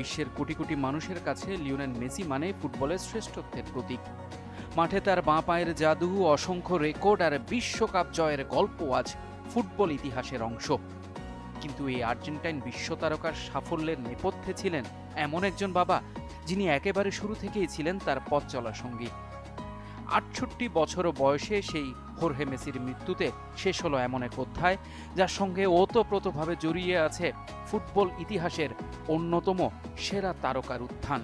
বিশ্বের কোটি কোটি মানুষের কাছে লিওনেল মেসি মানে ফুটবলের শ্রেষ্ঠত্বের প্রতীক। মাঠে তার বাঁ পায়ের জাদু, অসংখ্য রেকর্ড আর বিশ্বকাপ জয়ের গল্প আজ ফুটবল ইতিহাসের অংশ। কিন্তু এই আর্জেন্টাইন বিশ্বতারকার সাফল্যের নেপথ্যে ছিলেন এমন একজন বাবা, যিনি একেবারে শুরু থেকেই ছিলেন তার পথ চলার সঙ্গী। ৬৮ বছর বয়সে সেই হোর্হে মেসির মৃত্যুতে শেষ হলো এমন এক অধ্যায়, যার সঙ্গে ওতপ্রোতভাবে জড়িয়ে আছে ফুটবল ইতিহাসের অন্যতম সেরা তারকার উত্থান।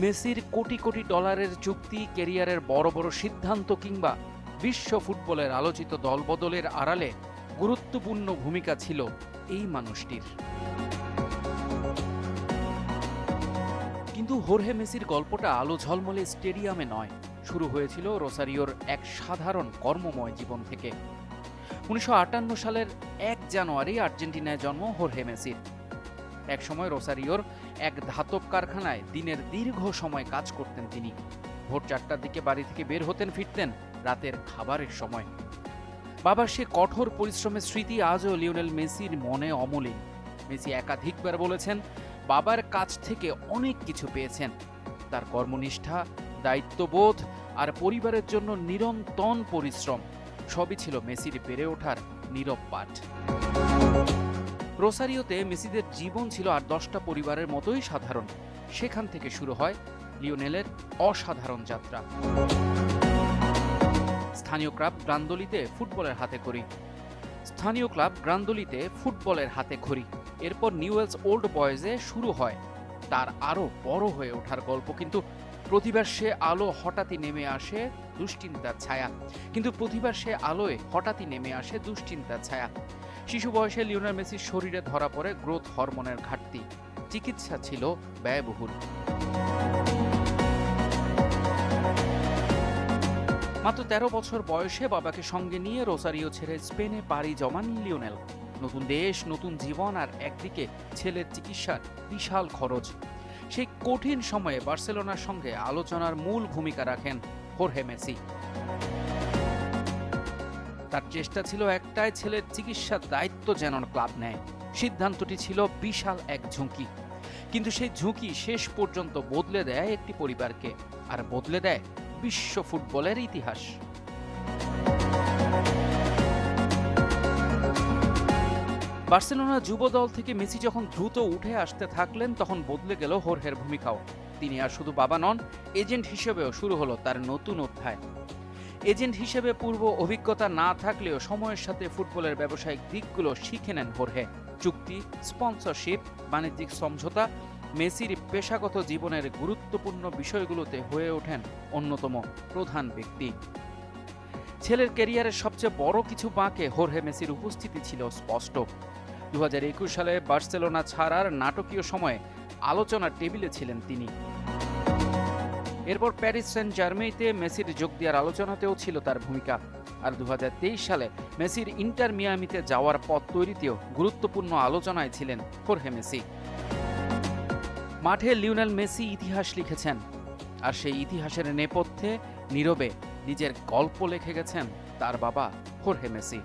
মেসির কোটি কোটি ডলারের চুক্তি, কেরিয়ারের বড় বড় সিদ্ধান্ত কিংবা বিশ্ব ফুটবলের আলোচিত দলবদলের আড়ালে গুরুত্বপূর্ণ ভূমিকা ছিল এই মানুষটির। কিন্তু হোর্হে মেসির গল্পটা আলো ঝলমলে স্টেডিয়ামে নয়, শুরু হয়েছিল রোসারিওর এক সাধারণ কর্মময় জীবন থেকে। ১৯৫৮ সালের ১ জানুয়ারি আর্জেন্টিনায় জন্ম হোর্হে মেসির। একসময় রোসারিওর এক ধাতব কারখানায় দিনের দীর্ঘ সময় কাজ করতেন তিনি। ভোর ৪টার দিকে বাড়ি থেকে বের হতেন, ফিরতেন রাতের খাবারের সময়। বাবার সে কঠোর পরিশ্রমের স্মৃতি আজও লিওনেল মেসির মনে অমলিন। মেসি একাধিকবার বলেছেন, বাবার কাছ থেকে অনেক কিছু পেয়েছেন। তার কর্মনিষ্ঠা, দায়িত্ববোধ আর পরিবারের জন্য নিরন্তর পরিশ্রম সবই ছিল মেসির বেড়ে ওঠার নীরব পাঠ। রোসারিওতে মেসিদের জীবন ছিল ৮-১০টা পরিবারের মতোই সাধারণ। সেখান থেকে শুরু হয় লিওনেলের অসাধারণ যাত্রা। স্থানীয় ক্লাব গ্রান্দোলিতে ফুটবলের হাতে খড়ি। এরপর নিউয়েলস ওল্ড বয়েজে শুরু হয় তার আরো বড় হয়ে ওঠার গল্প। কিন্তু প্রতিবার সে আলোয় হঠাৎই নেমে আসে দুশ্চিন্তার ছায়া। শিশু বয়সে লিওনেল মেসির শরীরে ধরা পড়ে গ্রোথ হরমোনের ঘাটতি। চিকিৎসা ছিল ব্যয়বহুল। মাত্র ১৩ বছর বয়সে বাবাকে সঙ্গে নিয়ে রোসারিও ছেড়ে স্পেনে পাড়ি জমান লিওনেল। নতুন দেশ, নতুন জীবন, আর একদিকে ছেলের চিকিৎসার বিশাল খরচ। সেই কঠিন সময়ে বার্সেলোনার সঙ্গে আলোচনার মূল ভূমিকা রাখেন হোর্হে মেসি। তার চেষ্টা ছিল একটাই, ছেলের চিকিৎসার দায়িত্ব যেন ক্লাব নেয়। সিদ্ধান্তটি ছিল বিশাল এক ঝুঁকি, কিন্তু সেই ঝুঁকি শেষ পর্যন্ত বদলে দেয় একটি পরিবারকে, আর বদলে দেয় বিশ্ব ফুটবলের ইতিহাস। বার্সেলোনা যুব দল থেকে মেসি যখন দ্রুত উঠে আসতে থাকলেন, তখন বদলে গেল হোর্হের ভূমিকাও। তিনি আর শুধু বাবা নন, এজেন্ট হিসেবেও শুরু হলো তার নতুন অধ্যায়। এজেন্ট হিসেবে পূর্ব অভিজ্ঞতা না থাকলেও সময়ের সাথে ফুটবলের ব্যবসায়িক দিকগুলো শিখে নেন হোর্হে। চুক্তি, স্পন্সরশিপ, বাণিজ্যিক সমঝোতা, মেসির পেশাগত জীবনের গুরুত্বপূর্ণ বিষয়গুলোতে হয়ে ওঠেন অন্যতম প্রধান ব্যক্তি। ছেলের ক্যারিয়ারের সবচেয়ে বড় কিছু বাঁকে হোর্হে মেসির উপস্থিতি ছিল স্পষ্ট। ২০২১ সালে বার্সেলোনা ছাড়ার নাটকীয় সময়ে আলোচনার টেবিলে ছিলেন তিনি। এরপর প্যারিস সেন্ট জার্মেইতে মেসির যোগ দেওয়ার আলোচনাতেও ছিল তার ভূমিকা। আর ২০২৩ সালে মেসির ইন্টার মিয়ামিতে যাওয়ার পথ তৈরিতেও গুরুত্বপূর্ণ আলোচনায় ছিলেন হোর্হে মেসি। মাঠে লিওনেল মেসি ইতিহাস লিখেছেন, আর সেই ইতিহাসের নেপথ্যে নীরবে নিজের গল্প লিখে গেছেন তার বাবা হোর্হে মেসি।